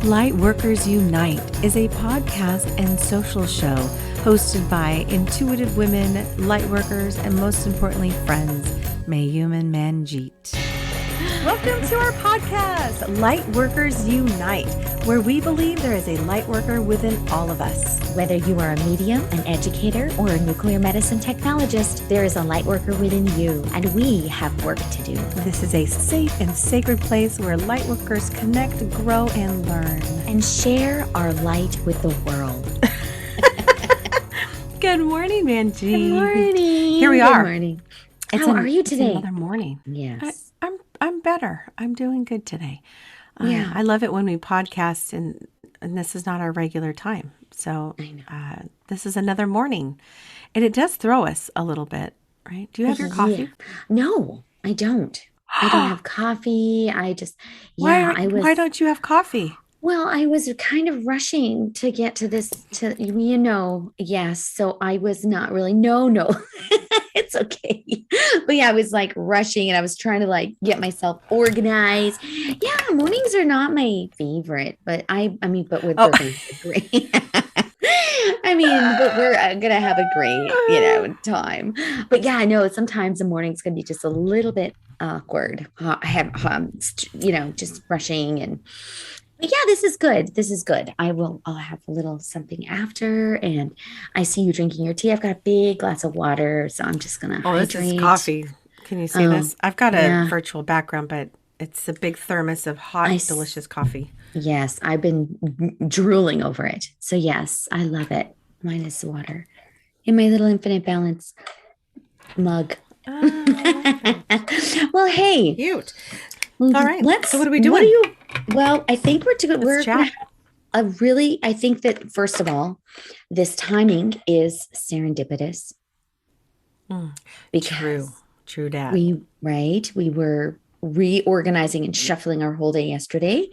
Lightworkers Unite is a podcast and social show hosted by intuitive women, lightworkers, and most importantly, friends, Mayume and Manjeet. Welcome to our podcast, Lightworkers Unite, where we believe there is a lightworker within all of us. Whether you are a medium, an educator, or a nuclear medicine technologist, there is a lightworker within you, and we have work to do. This is a safe and sacred place where lightworkers connect, grow, and learn. And share our light with the world. Good morning, Manjeet. Good morning. Here we are. Good morning. How are you today? It's another morning. Yes. I'm better. I'm doing good today. Yeah. I love it when we podcast and this is not our regular time. So this is another morning. And it does throw us a little bit, right? Do you have your coffee? Yeah. No, I don't. I don't have coffee. Why don't you have coffee? Well, I was kind of rushing to get to this, yes. So I was not really, no, it's okay. But yeah, I was like rushing and I was trying to like get myself organized. Yeah, mornings are not my favorite, but we're going to great. But we're going to have a great, time. But yeah, I know sometimes the morning's going to be just a little bit awkward. I have, just rushing and. But yeah, this is good. This is good. I'll have a little something after. And I see you drinking your tea. I've got a big glass of water. So I'm just going to hydrate. This is coffee. Can you see this? I've got a virtual background, but it's a big thermos of hot, delicious coffee. Yes, I've been drooling over it. So yes, I love it. Mine is water in my little infinite balance mug. Well, hey. Cute. All right. So what are we doing? I think we're doing. I think that first of all, this timing is serendipitous. Because true that. We were reorganizing and shuffling our whole day yesterday.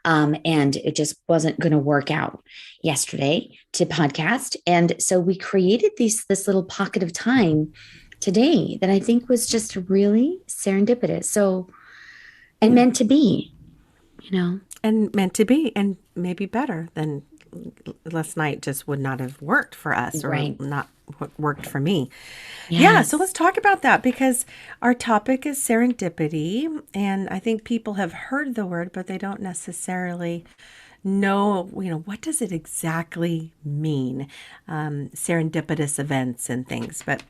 And it just wasn't going to work out yesterday to podcast. And so we created this little pocket of time today that I think was just really serendipitous. So, and meant to be, And meant to be, and maybe better than last night just would not have worked for us or not worked for me. Yes. Yeah, so let's talk about that because our topic is serendipity. And I think people have heard the word, but they don't necessarily know, what does it exactly mean? Serendipitous events and things. But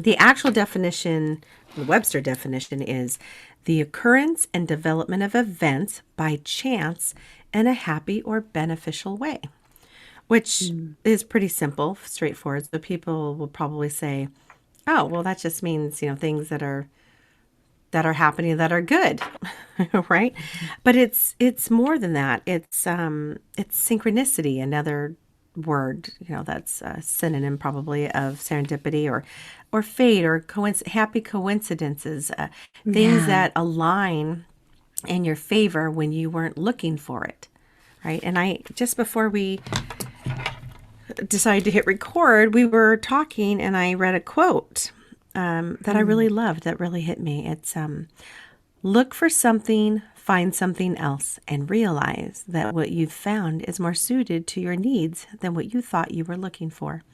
the actual definition, the Webster definition is the occurrence and development of events by chance in a happy or beneficial way, which is pretty simple, straightforward. So people will probably say, oh, well, that just means, things that are happening that are good, right? But it's more than that. It's synchronicity, another word, that's a synonym probably of serendipity or fate or happy coincidences, things that align in your favor when you weren't looking for it, right? And just before we decided to hit record, we were talking and I read a quote that I really loved, that really hit me. It's look for something, find something else, and realize that what you've found is more suited to your needs than what you thought you were looking for.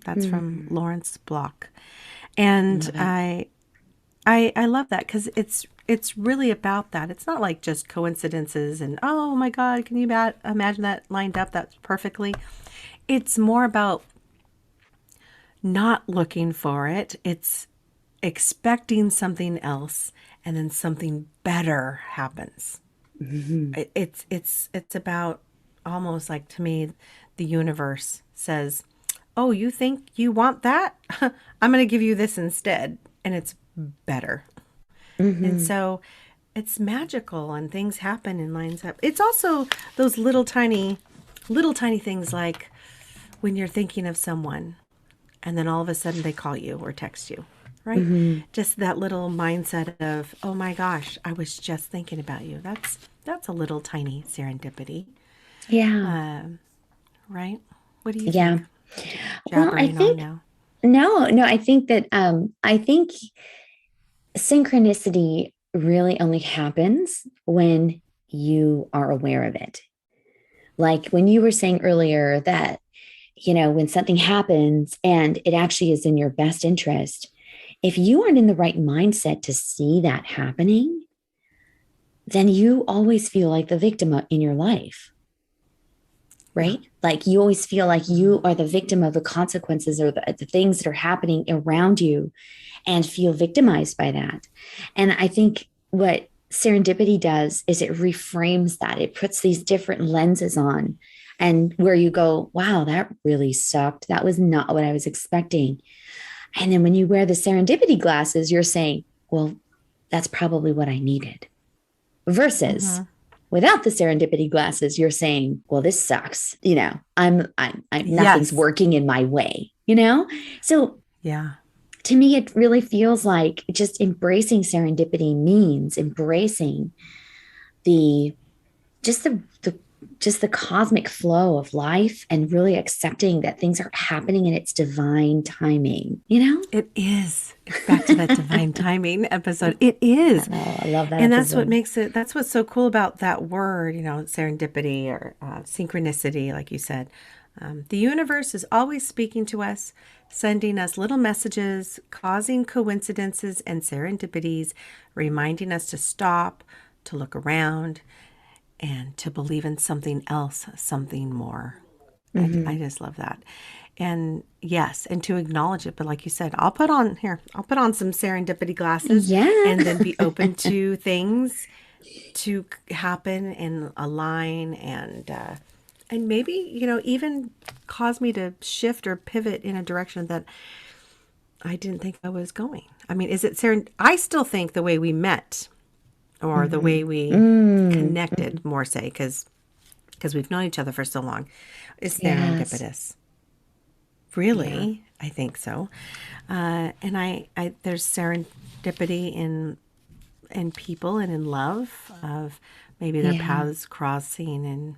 That's from Lawrence Block. And I love that because it's really about that. It's not like just coincidences and, oh my God, can you imagine that lined up? That's perfectly. It's more about not looking for it. It's expecting something else and then something better happens. Mm-hmm. It's about almost like, to me, the universe says, oh, you think you want that? I'm going to give you this instead. And it's better. Mm-hmm. And so it's magical and things happen and lines up. It's also those little tiny things like when you're thinking of someone and then all of a sudden they call you or text you, right? Mm-hmm. Just that little mindset of, oh my gosh, I was just thinking about you. That's a little tiny serendipity. Yeah. Right? What do you think? Well, I think I think that I think synchronicity really only happens when you are aware of it. Like when you were saying earlier that, when something happens and it actually is in your best interest, if you aren't in the right mindset to see that happening, then you always feel like the victim in your life, Yeah. right? Like you always feel like Mhm. you are the victim of the consequences or the things that are happening around you and feel victimized by that. And I think what serendipity does is it reframes that. It puts these different lenses on, and where you go, wow, that really sucked. That was not what I was expecting. And then when you wear the serendipity glasses, you're saying, well, that's probably what I needed. Versus Mhm. without the serendipity glasses, you're saying, well, this sucks. I'm nothing's Yes. working in my way. So Yeah. to me, it really feels like just embracing serendipity means embracing the just the just the cosmic flow of life and really accepting that things are happening in its divine timing, you know? It is. It's back to that divine timing episode. It is. Oh, I love that And that's what episode. makes it, that's what's so cool about that word, serendipity or synchronicity, like you said. The universe is always speaking to us, sending us little messages, causing coincidences and serendipities, reminding us to stop, to look around, and to believe in something else, something more. I Mm-hmm. just love that. And yes, and to acknowledge it. But like you said, I'll put on some serendipity glasses Yeah. and then be open to things to happen and align and maybe, even cause me to shift or pivot in a direction that I didn't think I was going. I mean, is it I still think the way we met or the Mm-hmm. way we Mm-hmm. connected more say because we've known each other for so long is Yes. serendipitous. Yeah. Really, I think so. And I there's serendipity in people and in love of maybe their Yeah. paths crossing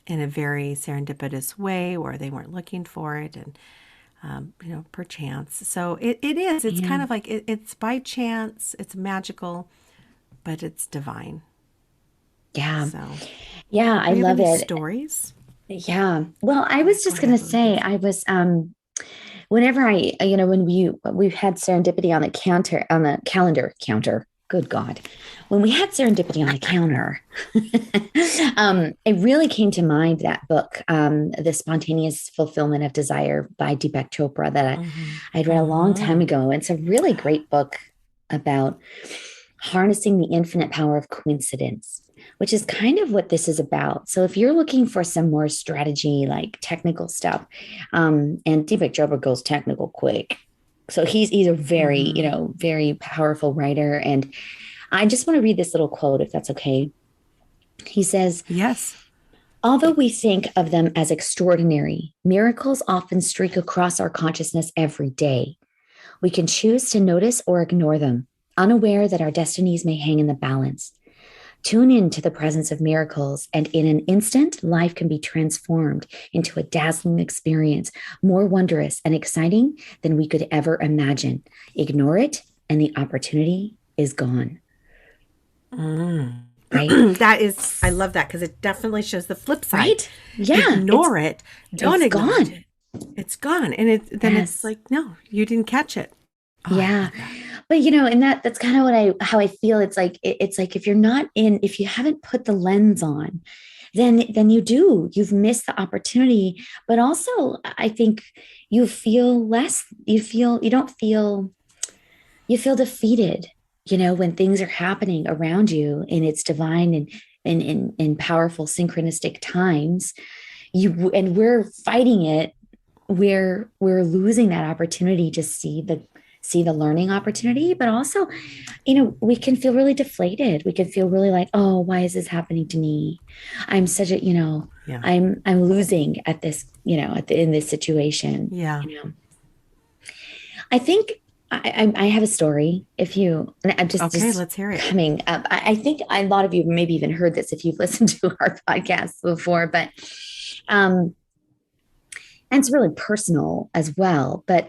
in a very serendipitous way where they weren't looking for it and perchance. So it is. It's Yeah. kind of like it's by chance. It's magical, but it's divine. Yeah. So, Yeah. I do you have love any it. stories? Yeah. Well, I was Go just gonna ahead. What were you say gonna I say? was whenever when we've had serendipity on the calendar counter. Good God. When we had serendipity on the counter, it really came to mind that book, The Spontaneous Fulfillment of Desire by Deepak Chopra that Mm-hmm. I'd read a long time Mm-hmm. ago. It's a really great book about harnessing the infinite power of coincidence, which is kind of what this is about. So if you're looking for some more strategy, like technical stuff, and Deepak Chopra goes technical quick. So he's a very, Mm-hmm. very powerful writer. And I just want to read this little quote, if that's okay. He says, Yes. although we think of them as extraordinary, miracles often streak across our consciousness every day. We can choose to notice or ignore them, unaware that our destinies may hang in the balance. Tune in to the presence of miracles, and in an instant, life can be transformed into a dazzling experience, more wondrous and exciting than we could ever imagine. Ignore it, and the opportunity is gone, Mm. right? That is, I love that because it definitely shows the flip side. Right? Yeah, Ignore it. Don't it's acknowledge gone. it. It's gone. And then it's Yes. like, no, you didn't catch it. Oh, I Yeah. love that. But and that's kind of how I feel. It's like it's like if you haven't put the lens on, then you've missed the opportunity. But also I think you don't feel you feel defeated, when things are happening around you and it's divine and powerful synchronistic times. And we're fighting it, we're losing that opportunity to see the learning opportunity, but also we can feel really deflated. We can feel really like, oh, why is this happening to me? I'm such a Yeah. I'm losing at this, in this situation. Yeah. I think I have a story. If you, I'm Okay, just let's hear it. coming up. I think a lot of you maybe even heard this if you've listened to our podcast before, but um, and it's really personal as well. But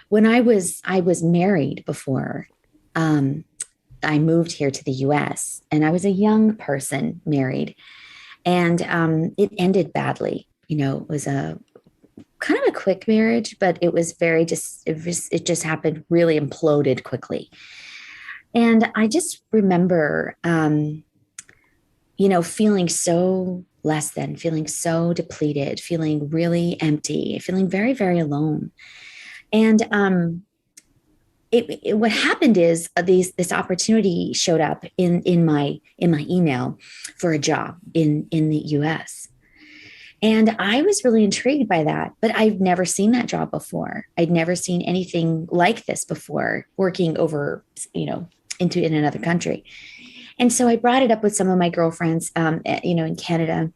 when I was married before, um, I moved here to the U.S. and I was a young person married, And it ended badly. It was a kind of a quick marriage, but it was very just it just happened, really imploded quickly. And I just remember feeling so less than, feeling so depleted, feeling really empty, feeling very, very alone. And what happened is this opportunity showed up in my email for a job in the US. And I was really intrigued by that, but I've never seen that job before. I'd never seen anything like this before, working over, in another country. And so I brought it up with some of my girlfriends, in Canada.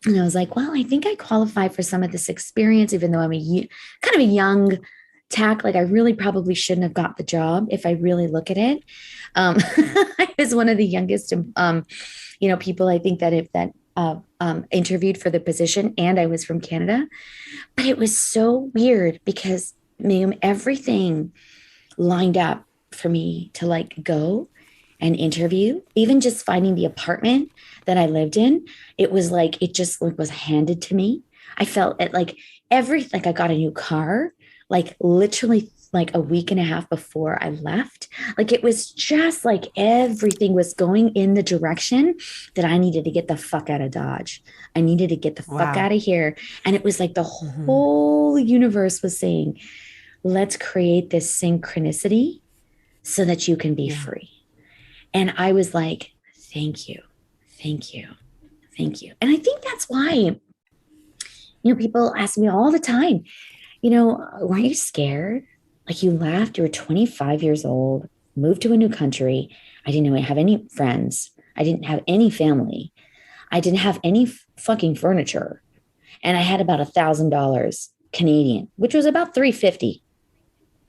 And I was like, well, I think I qualify for some of this experience, even though I'm kind of a young tack. Like I really probably shouldn't have got the job if I really look at it. I was one of the youngest, people I think that if that interviewed for the position, and I was from Canada. But it was so weird because Mayume, everything lined up for me to like go and interview, even just finding the apartment that I lived in. It was like, it just like was handed to me. I felt it like like I got a new car, like literally like a week and a half before I left. Like it was just like everything was going in the direction that I needed to get the fuck out of Dodge. I needed to get the fuck Wow. out of here. And it was like the Hmm. whole universe was saying, let's create this synchronicity so that you can be Yeah. free. And I was like, thank you, thank you, thank you. And I think that's why, people ask me all the time, weren't you scared? Like you left, you were 25 years old, moved to a new country. I didn't have any friends. I didn't have any family. I didn't have any fucking furniture. And I had about $1,000 Canadian, which was about 350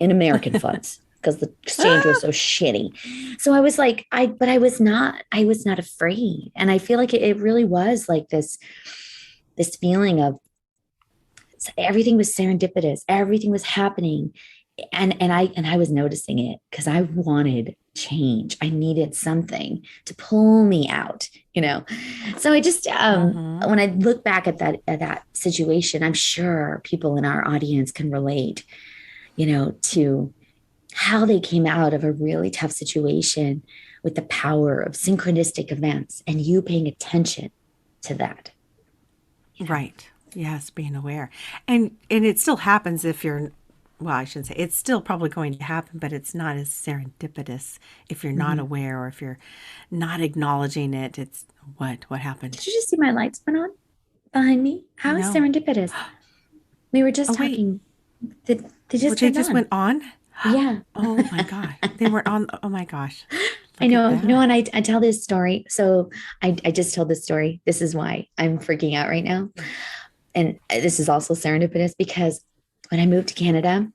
in American funds because the exchange was so shitty. So I was like, but I was not afraid. And I feel like it really was like this feeling of everything was serendipitous, everything was happening. And I was noticing it because I wanted change. I needed something to pull me out. So I just Hmm. when I look back at that situation, I'm sure people in our audience can relate, to how they came out of a really tough situation with the power of synchronistic events and you paying attention to that. Right. Yes, being aware. And it still happens if you're, well, I shouldn't say it's still probably going to happen, but it's not as serendipitous if you're not Mhm. aware or if you're not acknowledging it. It's what happened? Did you just see my lights went on behind me? How is No. serendipitous? We were just Oh wait, talking. They just what they turned just on. went on? Yeah. Oh my God. They were on. Oh my gosh. I Look at know, and that. I tell this story. So I just told this story. This is why I'm freaking out right now. And this is also serendipitous because when I moved to Canada,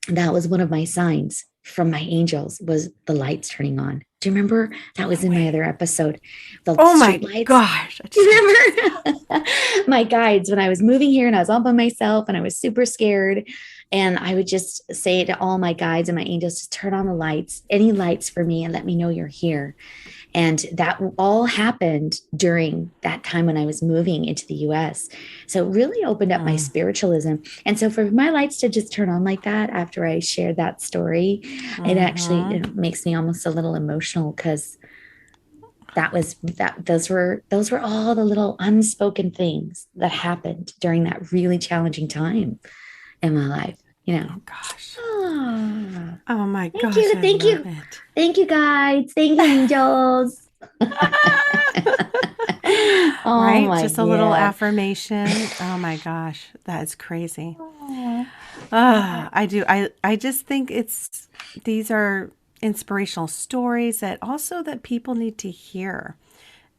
that was one of my signs from my angels was the lights turning on. Do you remember? That No was in my way. other episode. The Oh street my lights. gosh. I Do just got you goosebumps. remember? My guides when I was moving here and I was all by myself and I was super scared. And I would just say to all my guides and my angels, just turn on the lights, any lights for me, and let me know you're here. And that all happened during that time when I was moving into the US. So it really opened up my Mm, spiritualism. And so for my lights to just turn on like that after I shared that story, it actually mm-hmm. makes me almost a little emotional because those were all the little unspoken things that happened during that really challenging time in my life. Oh gosh. Ah, Oh my thank gosh. you. I Thank love you. it. Thank you, guys. Thank you, angels. Oh Right? my Just a little God. affirmation. Oh my gosh. That is crazy. Oh, I do. I just think these are inspirational stories that also that people need to hear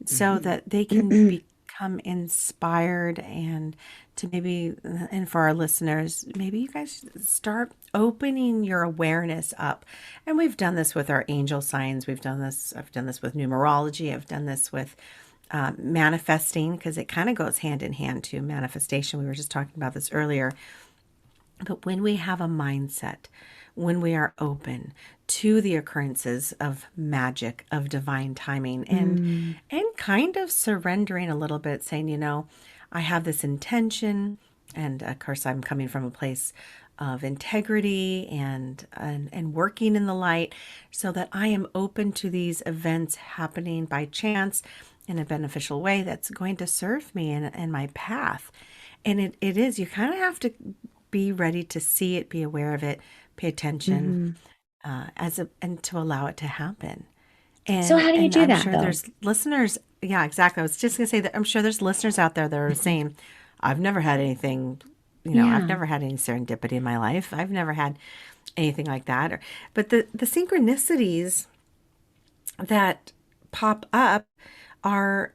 so mhm. that they can become inspired and to maybe and for our listeners, maybe you guys start opening your awareness up. And we've done this with our angel signs. I've done this with numerology. I've done this with manifesting because it kind of goes hand in hand to manifestation. We were just talking about this earlier. But when we have a mindset, when we are open to the occurrences of magic, of divine timing, Mm, and kind of surrendering a little bit, saying, I have this intention, and of course I'm coming from a place of integrity and working in the light, so that I am open to these events happening by chance in a beneficial way that's going to serve me in my path. And it is, you kind of have to be ready to see it, be aware of it, pay attention, mhm. and to allow it to happen. So And how do you and do I'm that sure though? there's listeners. Yeah, exactly. I was just gonna say that I'm sure there's listeners out there that are saying, I've never had anything, I've Yeah. never had any serendipity in my life. I've never had anything like that. But the synchronicities that pop up are,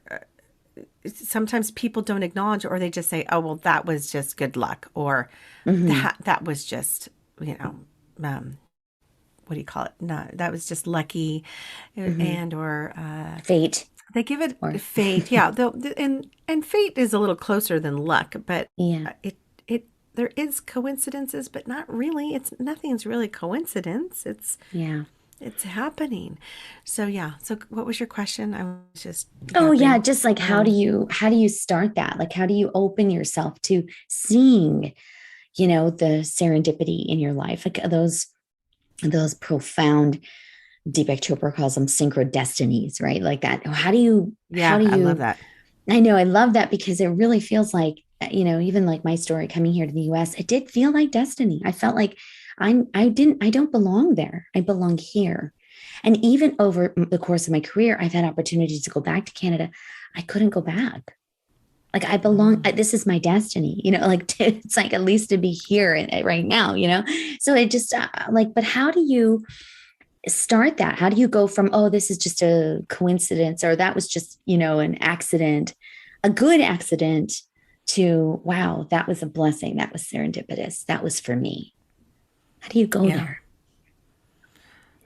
sometimes people don't acknowledge, or they just say, oh, well, that was just good luck, or Hmm. that was just, you know, um, what do you call it? No, that was just lucky, Hmm. and or Fate they give it or fate. Yeah, and fate is a little closer than luck, but yeah. it there is coincidences, but not really. It's nothing's really coincidence. Yeah. It's happening. So yeah. So what was your question? I was just Oh yeah, yapping. just like Um, how do you start that? Like how do you open yourself to seeing, the serendipity in your life? Like those profound Deepak Chopra calls them synchro destinies, right? Like that. How yeah, do I love you that. I know I love that because it really feels like, even like my story coming here to the US, it did feel like destiny. I felt like I don't belong there. I belong here. And even over the course of my career, I've had opportunities to go back to Canada. I couldn't go back. Like I belong, Mm. this is my destiny, it's like at least to be here right now. So it just like, but how do you start that? How do you go from, oh, this is just a coincidence or that was just, an accident, a good accident to, wow, that was a blessing. That was serendipitous. That was for me. How do you go Yeah. there?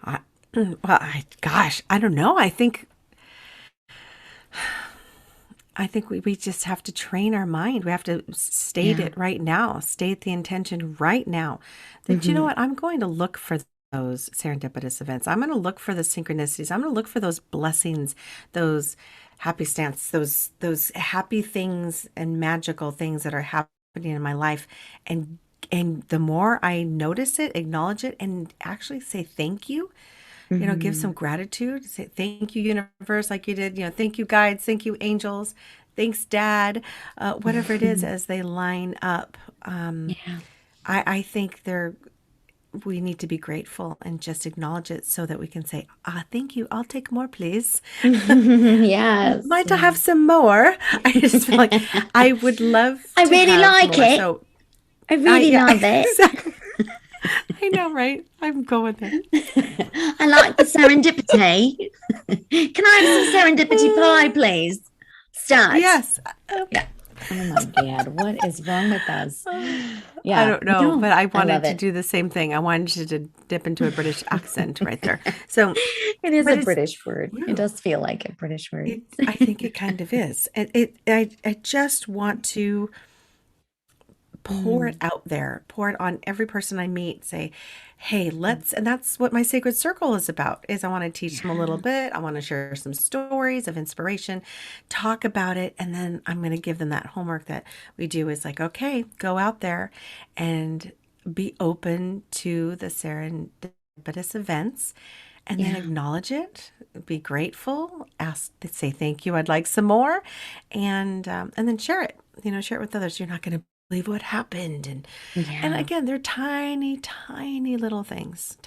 I, well, gosh, I don't know. I think we just have to train our mind. We have to state Yeah. it right now, state the intention right now that, you know Mm-hmm. what, I'm going to look for those serendipitous events. I'm going to look for the synchronicities. I'm going to look for those blessings, those happy stance, those happy things and magical things that are happening in my life. And the more I notice it, acknowledge it, and actually say thank you, give Mm-hmm. some gratitude, say thank you, universe, like you did, thank you, guides, thank you, angels, thanks, dad, whatever it is, as they line up. Yeah. I think we need to be grateful and just acknowledge it so that we can say, thank you, I'll take more, please. Yes. Mind to Yeah. have some more? I just feel like I would love I to really have like more. it. So I really yeah, love it. exactly. I know, right? I'm going there. I like the serendipity. Can I have some serendipity pie, please? Start. Yes. Yeah. Oh my God. What is wrong with us? I Yeah. don't know, No, but I I love wanted to it. do the same thing. I wanted you to dip into a British accent right there. So, It is a but it's British word. It true. does feel like a British word. I think it kind of is. I just want to pour it Mm, out there, pour it on every person I meet, say, hey, and that's what my sacred circle is about, is I want to teach them a little yeah. bit. I want to share some stories of inspiration, talk about it, and then I'm going to give them that homework that we do is like, okay, go out there and be open to the serendipitous events, and then Yeah. acknowledge it, be grateful, say thank you, I'd like some more, and then share it. Share it with others. You're not going to believe what happened, and Yeah. again, they're tiny, tiny little things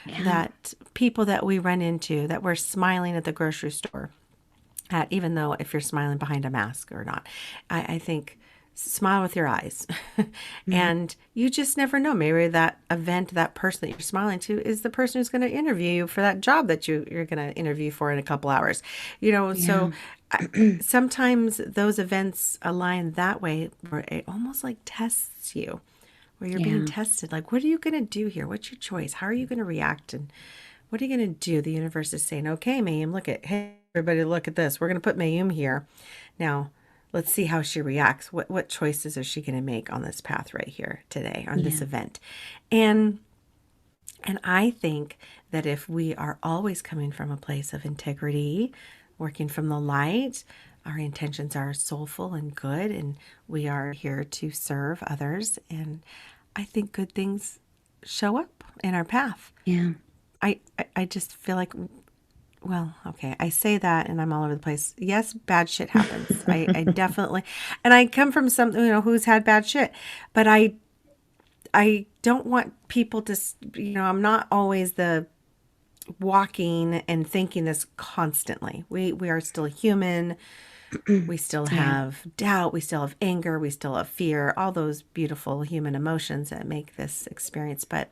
Yeah. that people that we run into, that we're smiling at the grocery store at, even though if you're smiling behind a mask or not. I think smile with your eyes. Mhm. And you just never know. Maybe that event, that person that you're smiling to is the person who's going to interview you for that job that you're going to interview for in a couple hours. So Yeah. sometimes those events align that way where it almost like tests you, where you're being Yeah. tested. Like, what are you going to do here? What's your choice? How are you going to react? And what are you going to do? The universe is saying, okay, Mayume, look at, hey, everybody, look at this. We're going to put Mayume here. Now, let's see how she reacts. What choices is she going to make on this path right here today, on this Yeah. event? And I think that if we are always coming from a place of integrity, working from the light, our intentions are soulful and good, and we are here to serve others. And I think good things show up in our path. Yeah. I just feel like, well, okay, I say that and I'm all over the place. Yes, bad shit happens. I definitely, and I come from some, who's had bad shit, but I don't want people to, I'm not always the walking and thinking this constantly. We are still human. We still Yeah. have doubt. We still have anger. We still have fear. All those beautiful human emotions that make this experience. But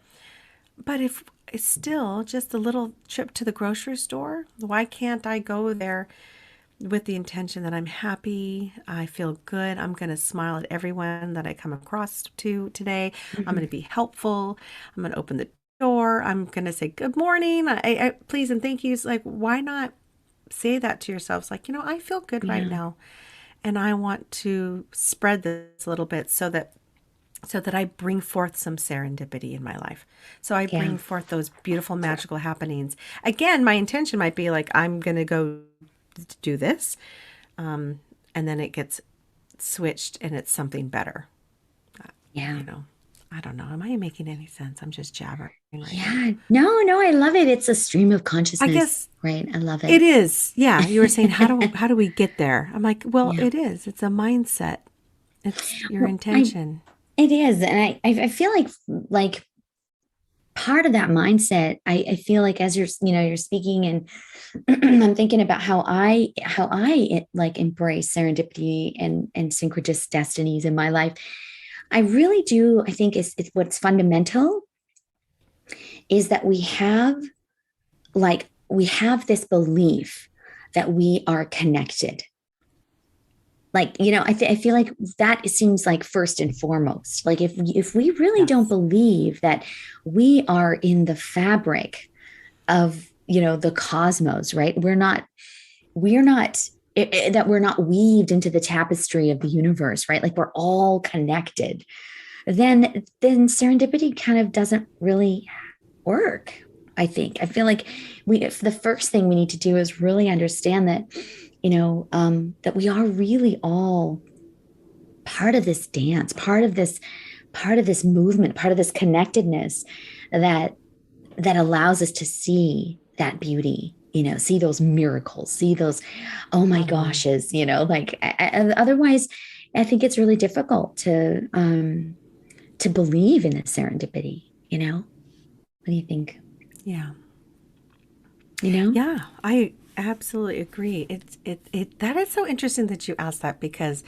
if it's still just a little trip to the grocery store, why can't I go there with the intention that I'm happy, I feel good, I'm going to smile at everyone that I come across to today. I'm going Mhm. to be helpful. I'm going to open the door. I'm going to say good morning. I please and thank yous. Like, why not say that to yourselves? Like, I feel good right Yeah. now, and I want to spread this a little bit so that I bring forth some serendipity in my life. So I Yeah. bring forth those beautiful magical happenings. Again, my intention might be like, I'm going to go do this, and then it gets switched and it's something better. Yeah. You know, I don't know. Am I making any sense? I'm just jabbering right now. Yeah. No, no, I love it. It's a stream of I consciousness, guess right? I love it it. is. Yeah, you were saying how do we get there? I'm like, well, Yeah. it is. It's a mindset. It's your Well, I intention. it is. And I feel like part of that mindset, I feel like as you're speaking and I'm thinking about how I like embrace serendipity and synchronous destinies in my life. I really do. I think it's what's fundamental is that we have this belief that we are connected. Like, I feel like that seems like first and foremost. Like if we really don't Yes. believe that we are in the fabric of the cosmos, right? That we're not weaved into the tapestry of the universe, right? Like we're all connected. Then serendipity kind of doesn't really work. I feel like if the first thing we need to do is really understand that that we are really all part of this dance, part of this movement, part of this connectedness that allows us to see that beauty, see those miracles, see those oh my Mm-hmm. goshes, like otherwise I think it's really difficult to believe in the serendipity. What do you think? Yeah. you know Yeah, I absolutely agree. It that is so interesting that you asked that because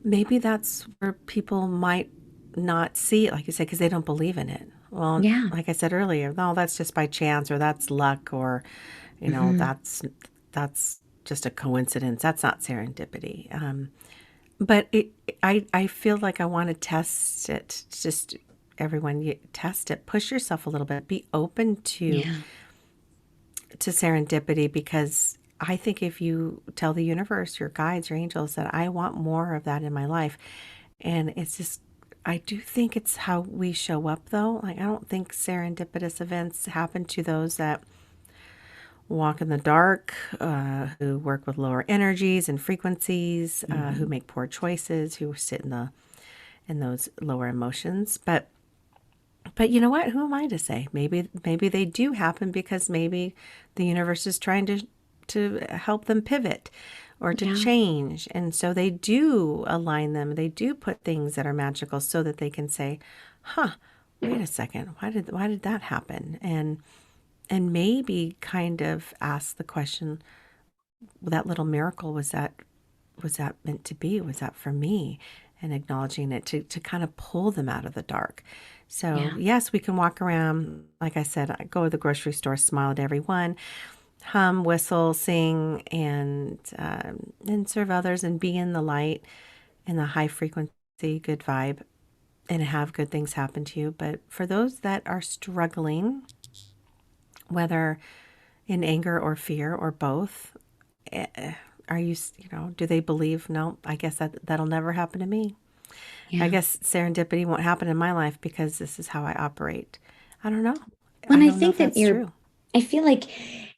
maybe that's where people might not see it, like you said, because they don't believe in it. Well, yeah. like I said earlier, no, that's just by chance, or that's luck, or Hmm. that's just a coincidence. That's not serendipity. But I feel like I want to test it. Just everyone, you test it. Push yourself a little bit. Be open Yeah. to serendipity, because I think if you tell the universe, your guides, your angels, that I want more of that in my life, and it's just, I do think it's how we show up though. Like, I don't think serendipitous events happen to those that walk in the dark, who work with lower energies and frequencies, who Hmm. make poor choices, who sit in those lower emotions. But you know what? Who am I to say? Maybe they do happen because maybe the universe is trying to help them pivot or to Yeah. change. And so they do align them. They do put things that are magical so that they can say, "Huh, wait a second. Why did that happen?" And maybe kind of ask the question, well, that little miracle, was that meant to be? Was that for me? And acknowledging it to kind of pull them out of the dark. So, Yeah. yes, we can walk around, like I said, I go to the grocery store, smile at everyone, hum, whistle, sing, and serve others and be in the light and the high frequency, good vibe, and have good things happen to you. But for those that are struggling, whether in anger or fear or both, are you, do they believe, no, I guess that'll never happen to me. I Yeah. guess serendipity won't happen in my life because this is how I operate. I don't know. When I I don't know think if that that's true. I feel like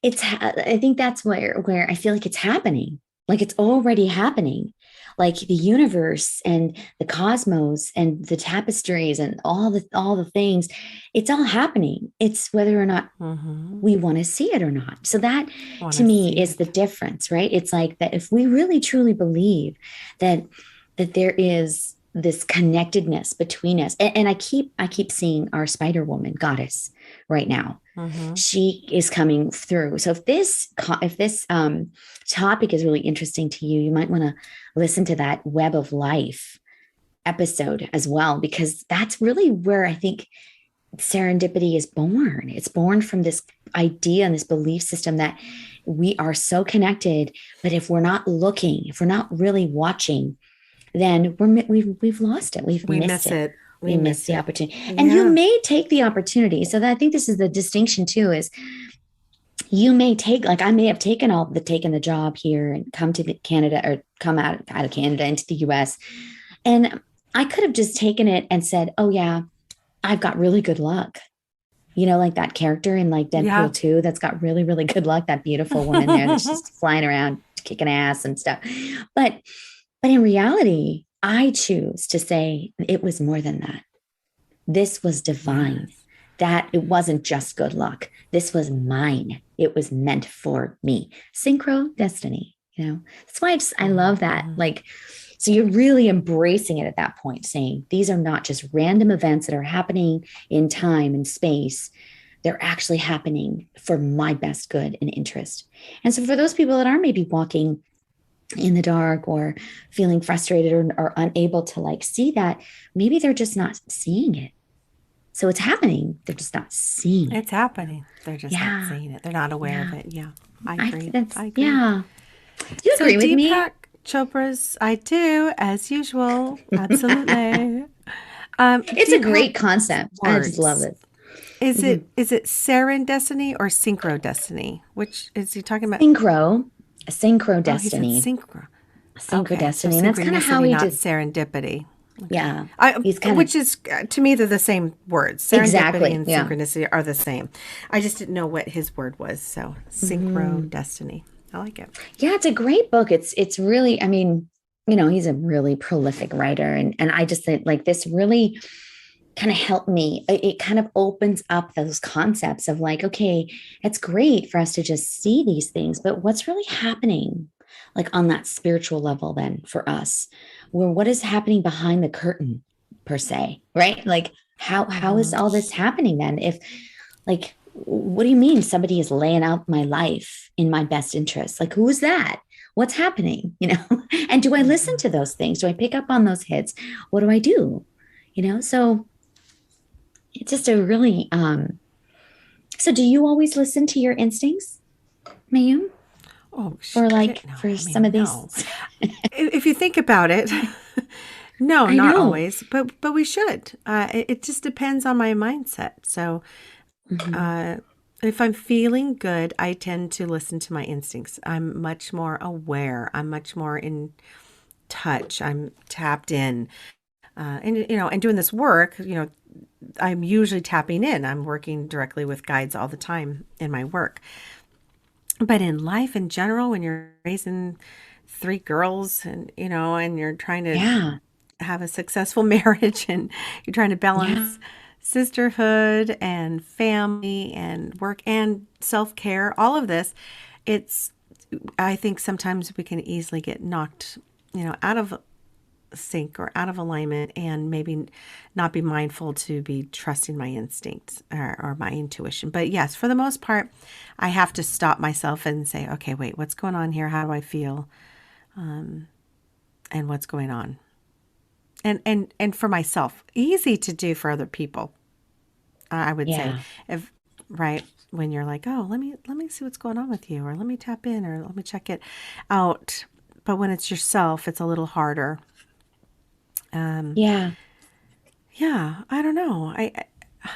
I think that's where I feel like it's happening. Like it's already happening. Like the universe and the cosmos and the tapestries and all the things, it's all happening. It's whether or not Mm-hmm. we want to see it or not. So that Want to to me see is the it. difference, right? It's like that if we really truly believe that there is this connectedness between us, and I keep seeing our Spider Woman goddess right now. Mm-hmm. She is coming through. So if this topic is really interesting to you, you might want to listen to that Web of Life episode as well, because that's really where I think serendipity is born. It's born from this idea and this belief system that we are so connected, but if we're not looking, if we're not really watching, then we've lost it. We've We missed miss it. it. We We miss miss the it. opportunity. And you Yeah. may take the opportunity. So that I think this is the distinction too, is you may take, like I may have taken the job here and come to Canada, or come out of Canada into the US. And I could have just taken it and said, oh yeah, I've got really good luck. Like that character in like Yeah. Deadpool 2 that's got really, really good luck, that beautiful woman there that's just flying around kicking ass and stuff. But in reality, I choose to say it was more than that. This was divine. Yes. That it wasn't just good luck. This was mine. It was meant for me. Synchro destiny. That's why I Mm-hmm. love that. Mm-hmm. Like, so you're really embracing it at that point, saying these are not just random events that are happening in time and space. They're actually happening for my best good and interest. And so, for those people that are maybe walking in the dark or feeling frustrated, or unable to like see that, maybe they're just not seeing it. So it's happening. They're just not seeing it. It's happening. They're just not Yeah. seeing it. They're not aware of Yeah. it. Yeah. I I agree. that's I agree. yeah. Do you So agree with me? Deepak Chopra's, I do, as usual. Absolutely. It's a great Deepak's concept. I just love words. it. Is Mhm. it serendestiny or synchro destiny? Which is he talking about? Synchro, synchro Oh, he said destiny, synchro. synchro Okay, so destiny. And that's kind of how synchronicity, he not just, serendipity. Okay. yeah, he's kind of, Which is, to me, they're the same words. Serendipity exactly. and Yeah. synchronicity are the same. I just didn't know what his word was. So, synchro Mhm. destiny. I like it. Yeah, it's a great book. It's really, I mean, he's a really prolific writer, and I just think like this really kind of helped me. It kind of opens up those concepts of like, okay, it's great for us to just see these things, but what's really happening like on that spiritual level then for us? Where what is happening behind the curtain per se, right? Like how is Mm-hmm. all this happening then? If like, what do you mean somebody is laying out my life in my best interest? Like, who is that? What's happening? And do I listen Mm-hmm. to those things? Do I pick up on those hits? What do I do? So it's just a really so do you always listen to your instincts, Mayum? Oh, For like no. for I some mean, of no. these? If you think about it, no, I not know. always, but we should. It just depends on my mindset. So, Mhm. uh, if I'm feeling good, I tend to listen to my instincts. I'm much more aware. I'm much more in touch. I'm tapped in. And doing this work, I'm usually tapping in. I'm working directly with guides all the time in my work. But in life in general, when you're raising three girls and you're trying to Yeah. have a successful marriage and you're trying to Yeah. balance sisterhood and family and work and self-care, all of this, it's I think sometimes we can easily get knocked, out of sync or out of alignment and maybe not be mindful to be trusting my instincts or my intuition. But yes, for the most part, I have to stop myself and say, okay, wait, what's going on here? How do I feel? And what's going on? And for myself, easy to do for other people. I would say, Yeah. if right when you're like, oh, let me see what's going on with you, or let me tap in, or let me check it out. But when it's yourself, it's a little harder. Um, Yeah. yeah, I don't know.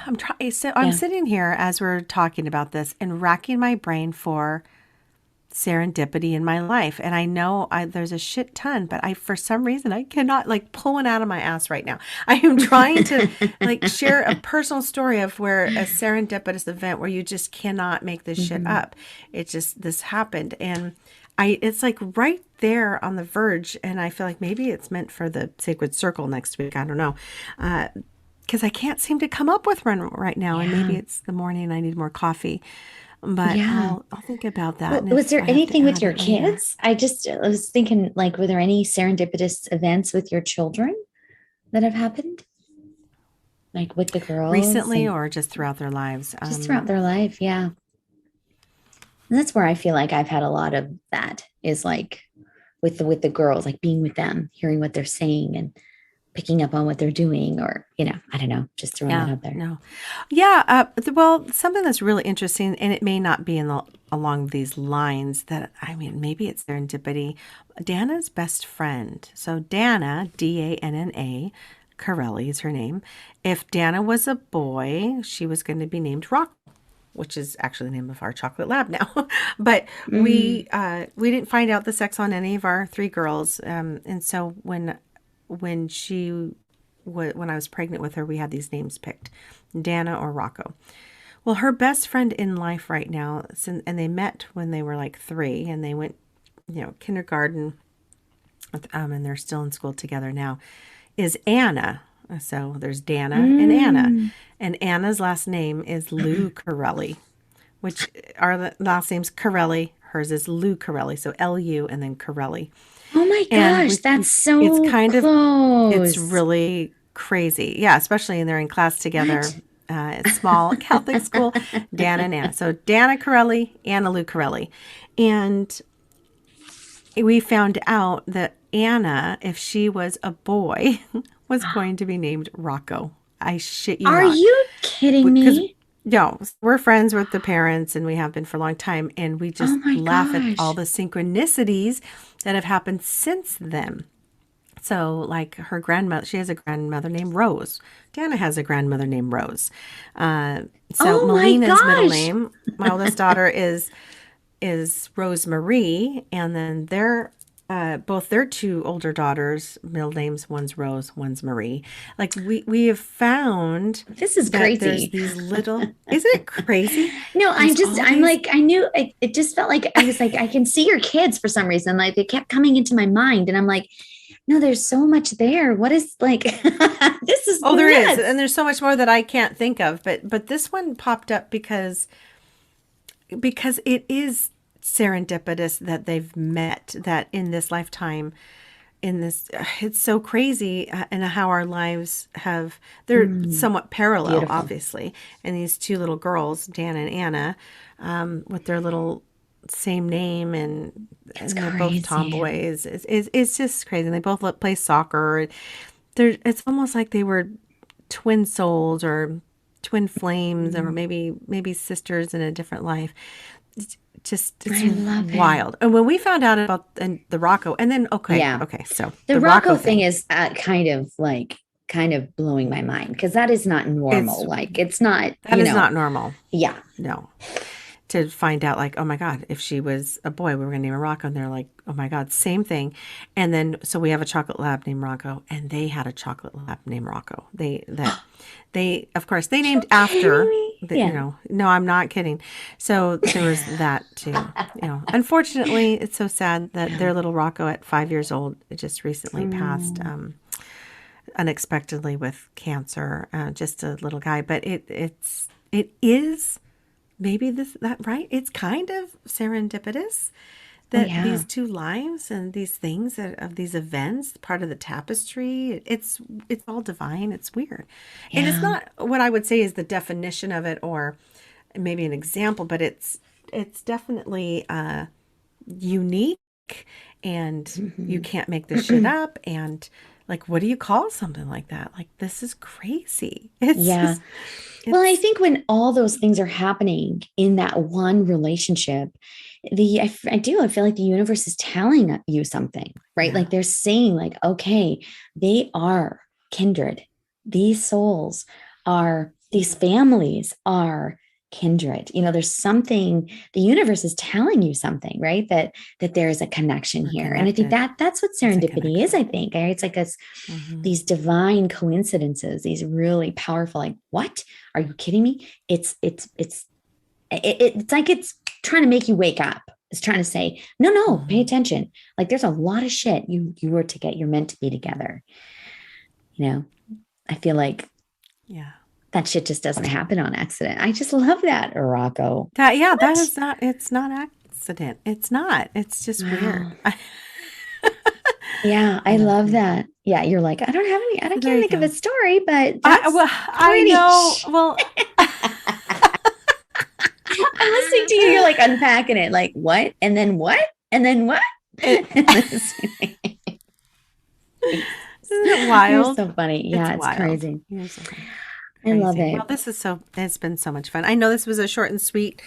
I'm trying. So I'm Yeah. sitting here as we're talking about this and racking my brain for serendipity in my life. And I know there's a shit ton, but for some reason, I cannot like pull one out of my ass right now. I am trying to like share a personal story of where a serendipitous event where you just cannot make this shit Mhm. up. It just, this happened. And it's like right there on the verge. And I feel like maybe it's meant for the sacred circle next week. I don't know. Because I can't seem to come up with one right now. And maybe Yeah. it's the morning and I need more coffee. But Yeah. I'll think about that. Well, And was if there I have to anything with add your it later. kids? I was thinking, like, were there any serendipitous events with your children that have happened? Like with the girls Recently and or just throughout their lives. just throughout their life? Yeah. And that's where I feel like I've had a lot of that is like with the girls, like being with them, hearing what they're saying and picking up on what they're doing, or, I don't know, just throwing that Yeah, out there. no. Yeah, well, something that's really interesting, and it may not be along these lines that, I mean, maybe it's serendipity. Dana's best friend. So Dana, Danna, Corelli is her name. If Dana was a boy, she was going to be named Rock, which is actually the name of our chocolate lab now. But Mm. we didn't find out the sex on any of our three girls, and so when when I was pregnant with her, we had these names picked, Dana or Rocco. Well, her best friend in life right now, and they met when they were like 3, and they went, kindergarten, and they're still in school together now, is Anna. So there's Dana and Anna. Mm. And Anna's last name is Lou Corelli, which our last name's Corelli. Hers is Lou Corelli. So Lu and then Corelli. Oh my And gosh, that's it's so kind of, it's close. really crazy. Yeah, especially when they're in class together. What? Small Catholic school, Dana and Anna. So Dana Corelli, Anna Lou Corelli. And we found out that Anna, if she was a boy, was going to be named Rocco. I shit you Are not. you kidding Because me? no, we're friends with the parents and we have been for a long time. And we Oh just my laugh at all gosh. the synchronicities that have happened since then. So, like her grandmother, she has a grandmother named Rose. Dana has a grandmother named Rose. So Oh my Melina's middle gosh. name, my oldest daughter, is Rosemarie, and then both their two older daughters' middle names, one's Rose, one's Marie. Like we have found This is that there's crazy. these little, isn't it crazy? No, There's all I'm these. like, I knew it just felt like I was like, I can see your kids for some reason. Like they kept coming into my mind. And I'm like, no, there's so much there. What is like, this is Oh, there is, nuts. and there's so much more that I can't think of. But this one popped up because it is serendipitous that they've met, that in this lifetime, in this, it's so crazy, and how our lives have, they're Mm, somewhat parallel, beautiful. obviously. And these two little girls, Dan and Anna, with their little same name, It's and they're both crazy. tomboys. It's just crazy. And they both play soccer. It's almost like they were twin souls or twin flames, or Mm, maybe sisters in a different life. It's I love it. wild. And when we found out about the Rocco, and then Yeah. okay, so The the Rocco Rocco thing thing, is kind of blowing my mind because that is not it's normal. Like it's not, that is not normal. yeah. No. To find out, like, oh my God, if she was a boy, we were gonna name her Rocco, and they're like, oh my God, same thing. And then so we have a chocolate lab named Rocco, and they had a chocolate lab named Rocco. They of course they You're named kidding after me? the, Yeah. no, I'm not kidding. So there was that too. Unfortunately, it's so sad that Yeah. their little Rocco at 5 years old just recently passed, Mm, unexpectedly with cancer. Just a little guy, but it is maybe this that right. It's kind of serendipitous oh that yeah. these two lives and these things of these events, part of the tapestry, it's all divine. It's weird, and it's Yeah. not what I would say is the definition of it, or maybe an example, but it's definitely unique, and you Mhm. can't make this shit up. And like, what do you call something like that? Like, this is crazy. It's Yeah. just Well, I it's think when all those things are happening in that one relationship, I feel like the universe is telling you something, right? yeah. Like they're saying, like, okay, they are kindred. These souls these families are kindred. There's something, the universe is telling you something, right? That there is a connection We're here. And I think connected. that's what It's a serendipity is, connection. I think. Right? It's like Hmm. these divine coincidences, these really powerful, like, what? Are you kidding me? It's like it's trying to make you wake up. It's trying to say, no, no, pay Hmm. attention. Like there's a lot of shit you were to get, you're meant to be together. You know, I feel like Yeah. that shit just doesn't happen on accident. I just love that, Rocco. Yeah, that What? is not, it's not accident. It's not. It's just weird. Wow. Yeah, I I love love it. that. Yeah, you're like, I don't have any, I So don't there can't you think of a go. story, but that's I pretty. know. Well, I'm listening to you. You're like unpacking it. Like what? And then what? And then what? it, isn't it You're wild? so funny. It's Yeah, it's wild. crazy. You're so funny. I love Crazy. Well, it. it's been so much fun. I know this was a short and sweet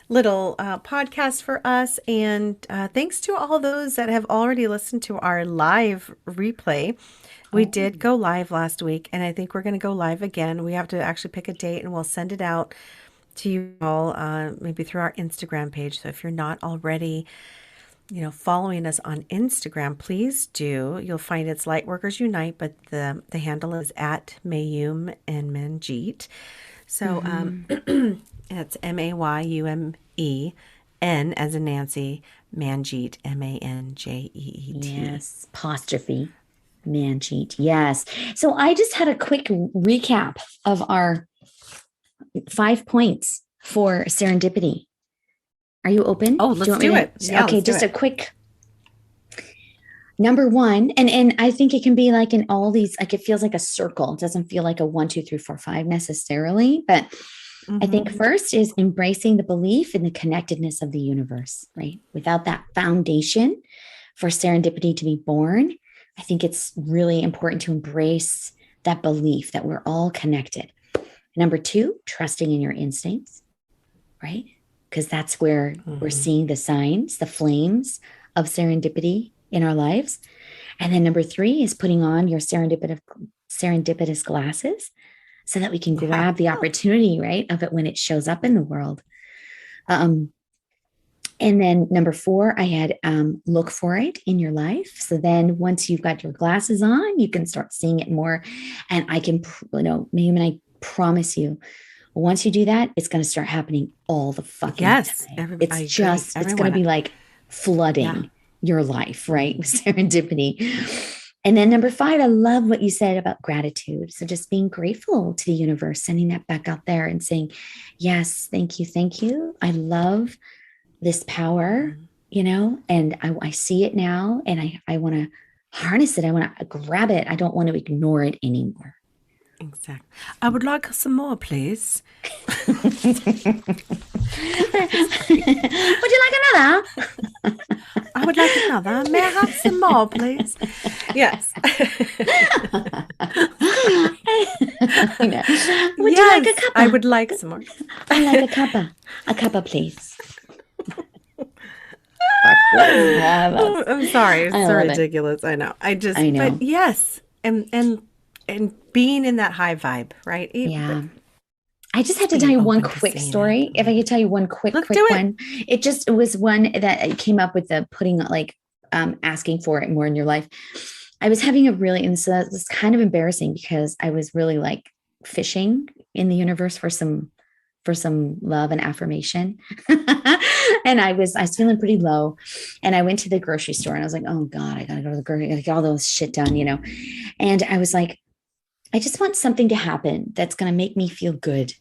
little podcast for us. And thanks to all those that have already listened to our live replay. We Oh, did go live last week, and I think we're going to go live again. We have to actually pick a date, and we'll send it out to you all, maybe through our Instagram page. So if you're not already, following us on Instagram, please do. You'll find it's Lightworkers Unite, but the handle is at Mayume and Manjeet. So mm-hmm. it's Mayume, as in Nancy, Manjeet, Manjeet. Yes. Apostrophe. Man cheat. Yes. So I just had a quick recap of our 5 points for serendipity. Are you open? Oh, Do you let's want me do it. to? Yeah, Okay, let's do just a it. quick number one. And I think it can be like in all these, like it feels like a circle. It doesn't feel like a 1, 2, 3, 4, 5 necessarily. But I think Mm-hmm. first is embracing the belief in the connectedness of the universe, right? Without that foundation for serendipity to be born, I think it's really important to embrace that belief that we're all connected. Number two, trusting in your instincts, right? Because that's where we're Mm-hmm. seeing the signs, the flames of serendipity in our lives. And then number three is putting on your serendipitous glasses so that we can Yeah. grab the opportunity, right, of it when it shows up in the world. Um, and then number four, I had look for it in your life. So then once you've got your glasses on, you can start seeing it more. And I can, Mayum and I promise you, once you do that, it's going to start happening all the fucking Yes. time. It's I agree. just, it's going to Everyone. be like Yeah. flooding your life, right? Mm-hmm. With serendipity. And then number five, I love what you said about gratitude. So just being grateful to the universe, sending that back out there and saying, yes, thank you, thank you. I love this power, Mm-hmm. and I see it now and I want to harness it. I want to grab it. I don't want to ignore it anymore. Exactly. I would like some more, please. Would you like another? I would like another. May I have some more, please? Yes. I know. Would you like a Yes, I cuppa? would like some more. I like a cuppa, please. Fuck, what is wrong with Oh, us? I'm sorry. It's I so love it. ridiculous. I know. I But know. yes, and being in that high vibe, right? But Yeah. I just have just to tell being you one open to quick seeing it. story. If I could tell you one Let's quick do it. one, it was one that came up with the putting like asking for it more in your life. I was having a really, and so that was kind of embarrassing because I was really like fishing in the universe for some love and affirmation. And I was feeling pretty low. And I went to the grocery store and I was like, oh God, I gotta go to the grocery, I gotta get all those shit done. And I was like, I just want something to happen that's gonna make me feel good.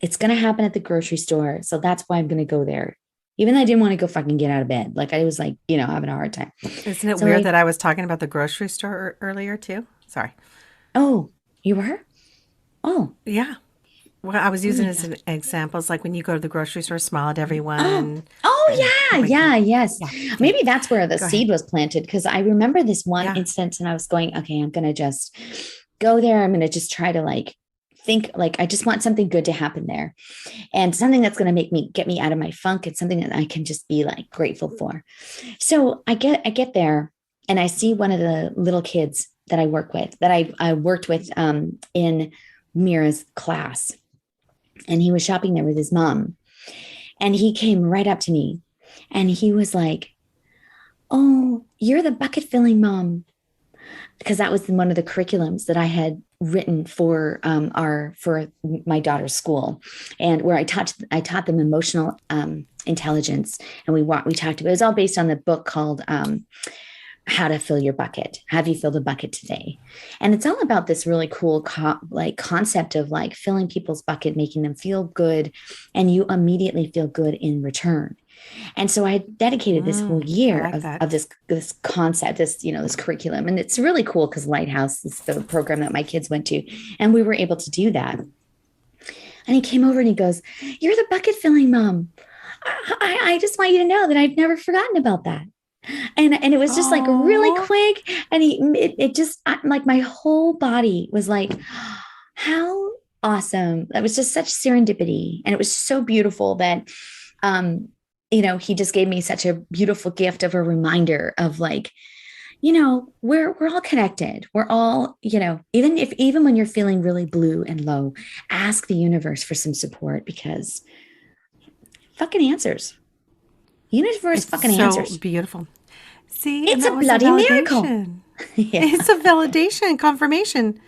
It's gonna happen at the grocery store. So that's why I'm gonna go there. Even though I didn't want to go fucking get out of bed. Like I was like, having a hard time. Isn't it So weird that I was talking about the grocery store earlier too? Sorry. oh, you were? Oh, Yeah. Well, I was oh using my this God. as examples, like when you go to the grocery store, smile at Oh, everyone, and oh yeah, like, yeah, yes. yeah, yeah. Maybe that's where the Go ahead. seed was planted because I remember this one Yeah, instance and I was going, okay, I'm gonna just go there. I'm gonna just try to like think like I just want something good to happen there and something that's gonna make me get me out of my funk. It's something that I can just be like grateful for. So I get there and I see one of the little kids that I work with that I worked with in Mira's class. and he was shopping there with his mom. And he came right up to me and he was like, "Oh, you're the bucket filling mom." Because that was one of the curriculums that I had written for our for my daughter's school, and where I taught them emotional intelligence, and we talked about, it was all based on the book called How to Fill Your Bucket. Have you filled a bucket today? And it's all about this really cool concept of like filling people's bucket, making them feel good, and you immediately feel good in return. And so I dedicated this whole I year like that. of this concept, this curriculum. And it's really cool because Lighthouse is the program that my kids went to. And we were able to do that. And he came over and he goes, "You're the bucket filling mom. I just want you to know that I've never forgotten about that." And it was just like really Oh, quick. And it just like my whole body was like, how awesome. That was just such serendipity. And it was so beautiful that um he just gave me such a beautiful gift of a reminder of like, we're all connected. We're all, even when you're feeling really blue and low, ask the universe for some support because fucking answers. Universe it's fucking so answers. beautiful. See, and It's that a was a bloody miracle. validation. Yeah. It's a validation, confirmation.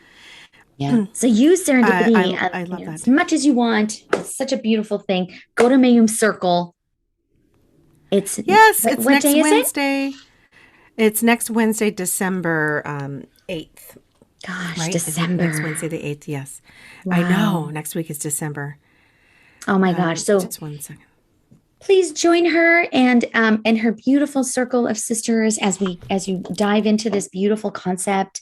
Yeah. So use serendipity I love that. as much as you want. It's such a beautiful thing. Go to Mayume's Circle. It's Yes, it's what next day is it? Wednesday. It's next Wednesday, December 8th, Gosh, right? Is it next December. Wednesday, the 8th? Yes. I know. Wow. Next week is December. Oh my gosh. So Just 1 second. please join her and her beautiful circle of sisters as you dive into this beautiful concept.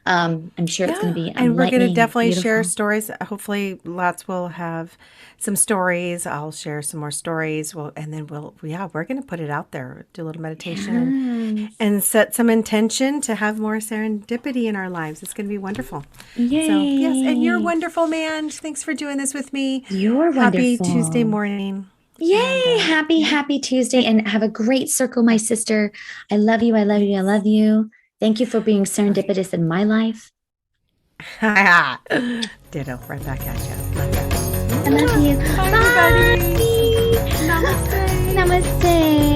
I'm sure it's going to Yeah, be and we're going to enlightening and definitely share beautiful. stories. Hopefully, lots will have some stories. I'll share some more stories. And then we're going to put it out there, do a little meditation Yes. and set some intention to have more serendipity in our lives. It's going to be wonderful. So, yes, and you're Yay. wonderful, man. Thanks for doing this with me. You're Happy Tuesday wonderful. morning. And Yay. Happy, yeah. happy Tuesday and have a great circle, my sister. I love you. I love you. I love you. Thank you for being Okay. serendipitous in my life. Ditto. Right back at you. Love you. I love you. Bye, everybody. Bye. Namaste. Namaste.